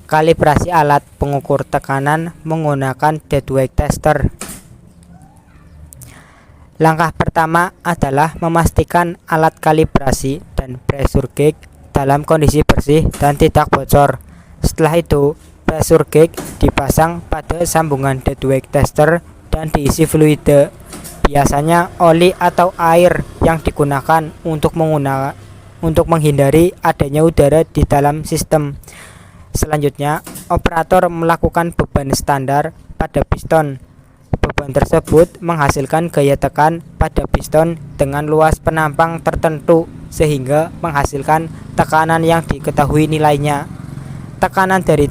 Kalibrasi alat pengukur tekanan menggunakan deadweight tester. Langkah pertama adalah memastikan alat kalibrasi dan pressure gauge dalam kondisi bersih dan tidak bocor. Setelah itu, pressure gauge dipasang pada sambungan deadweight tester dan diisi fluide, biasanya oli atau air yang digunakan untuk menghindari adanya udara di dalam sistem. Selanjutnya, operator melakukan beban standar pada piston. Beban tersebut menghasilkan gaya tekan pada piston dengan luas penampang tertentu sehingga menghasilkan tekanan yang diketahui nilainya. Tekanan dari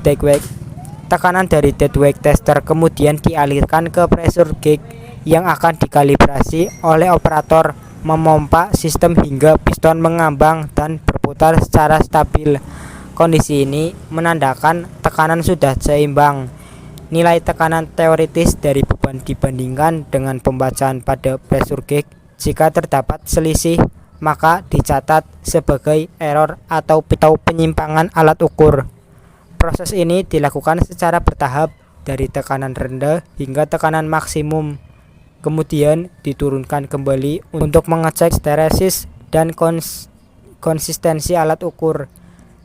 deadweight tester kemudian dialirkan ke pressure gauge yang akan dikalibrasi oleh operator memompa sistem hingga piston mengambang dan berputar secara stabil. Kondisi ini menandakan tekanan sudah seimbang. Nilai tekanan teoritis dari beban dibandingkan dengan pembacaan pada pressure gauge. Jika terdapat selisih, maka dicatat sebagai error atau penyimpangan alat ukur. Proses ini dilakukan secara bertahap dari tekanan rendah hingga tekanan maksimum. Kemudian diturunkan kembali untuk mengecek stereosis dan konsistensi alat ukur.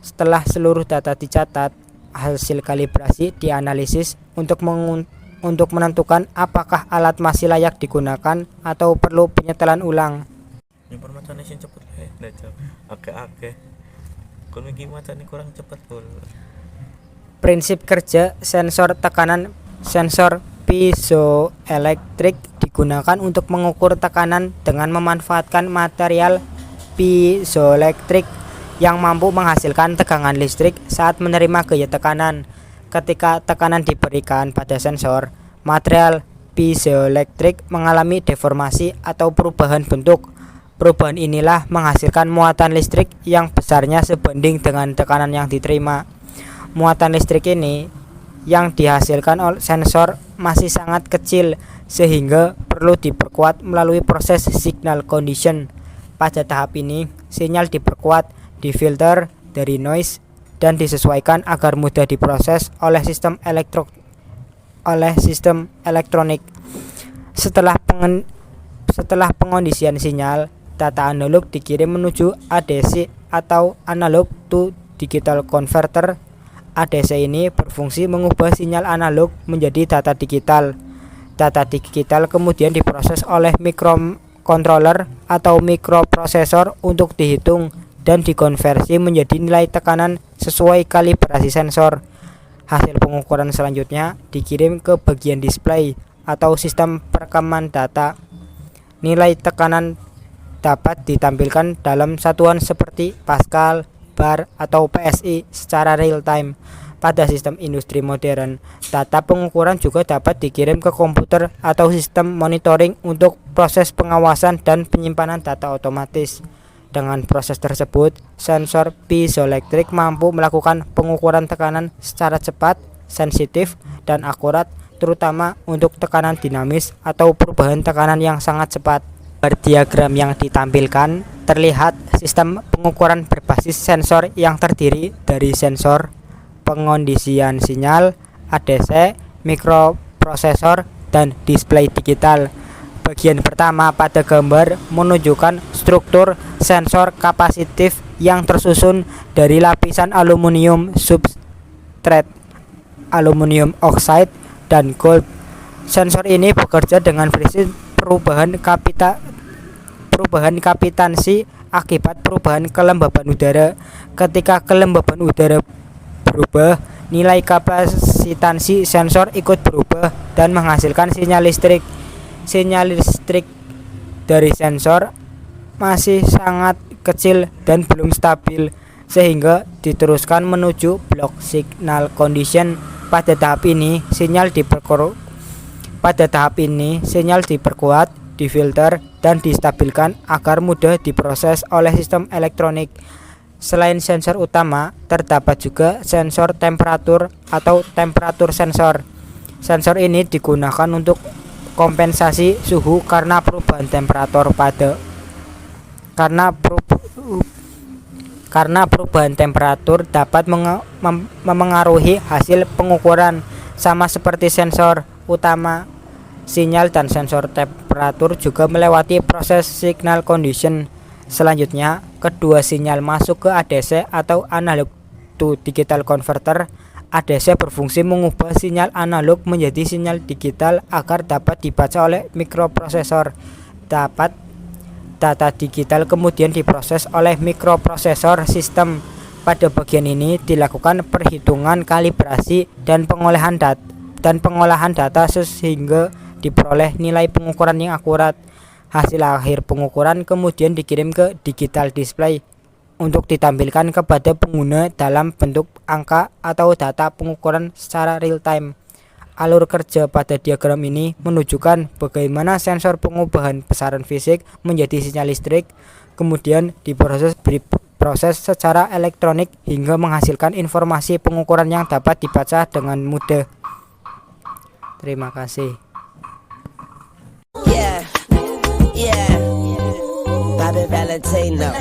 Setelah seluruh data dicatat, hasil kalibrasi dianalisis untuk menentukan apakah alat masih layak digunakan atau perlu penyetelan ulang. Informasi sing cepet oke. Kon iki macane kurang cepet pul. Prinsip kerja sensor tekanan. Sensor piezoelektrik digunakan untuk mengukur tekanan dengan memanfaatkan material piezoelektrik yang mampu menghasilkan tegangan listrik saat menerima gaya tekanan. Ketika tekanan diberikan pada sensor, material piezoelektrik mengalami deformasi atau perubahan bentuk. Perubahan inilah menghasilkan muatan listrik yang besarnya sebanding dengan tekanan yang diterima. Muatan listrik ini yang dihasilkan oleh sensor masih sangat kecil sehingga perlu diperkuat melalui proses signal condition. Pada tahap ini, sinyal diperkuat, difilter dari noise dan disesuaikan agar mudah diproses oleh sistem elektronik. Setelah pengondisian sinyal, data analog dikirim menuju ADC atau analog to digital converter. ADC ini berfungsi mengubah sinyal analog menjadi data digital. Data digital kemudian diproses oleh microcontroller atau mikroprosesor untuk dihitung dan dikonversi menjadi nilai tekanan sesuai kalibrasi sensor. Hasil pengukuran selanjutnya dikirim ke bagian display atau sistem perekaman data. Nilai tekanan dapat ditampilkan dalam satuan seperti Pascal, bar, atau PSI secara real time. Pada sistem industri modern, data pengukuran juga dapat dikirim ke komputer atau sistem monitoring untuk proses pengawasan dan penyimpanan data otomatis. Dengan proses tersebut, sensor piezoelektrik mampu melakukan pengukuran tekanan secara cepat, sensitif, dan akurat, terutama untuk tekanan dinamis atau perubahan tekanan yang sangat cepat. Pada diagram yang ditampilkan, terlihat sistem pengukuran berbasis sensor yang terdiri dari sensor, pengondisian sinyal, ADC, mikroprosesor, dan display digital. Bagian pertama pada gambar menunjukkan struktur sensor kapasitif yang tersusun dari lapisan aluminium substrate, aluminium oxide, dan gold. Sensor ini bekerja dengan prinsip perubahan kapitansi akibat perubahan kelembaban udara. Ketika kelembaban udara berubah, nilai kapasitansi sensor ikut berubah dan menghasilkan sinyal listrik. Sinyal listrik dari sensor masih sangat kecil dan belum stabil sehingga diteruskan menuju block signal condition. Pada tahap ini sinyal diperkuat, difilter, dan distabilkan agar mudah diproses oleh sistem elektronik. Selain sensor utama, terdapat juga sensor temperatur atau temperatur sensor. Sensor ini digunakan untuk kompensasi suhu karena perubahan temperatur karena perubahan temperatur dapat memengaruhi hasil pengukuran, sama seperti sensor utama sinyal dan sensor temperatur juga melewati proses signal condition. Selanjutnya, kedua sinyal masuk ke ADC atau analog to digital converter. ADC berfungsi mengubah sinyal analog menjadi sinyal digital agar dapat dibaca oleh mikroprosesor. Data digital kemudian diproses oleh mikroprosesor sistem. Pada bagian ini dilakukan perhitungan kalibrasi dan pengolahan data sehingga diperoleh nilai pengukuran yang akurat. Hasil akhir pengukuran kemudian dikirim ke digital display untuk ditampilkan kepada pengguna dalam bentuk angka atau data pengukuran secara real time. Alur kerja pada diagram ini menunjukkan bagaimana sensor pengubahan besaran fisik menjadi sinyal listrik, kemudian diproses secara elektronik hingga menghasilkan informasi pengukuran yang dapat dibaca dengan mudah. Terima kasih. Yeah, Bobby Valentino.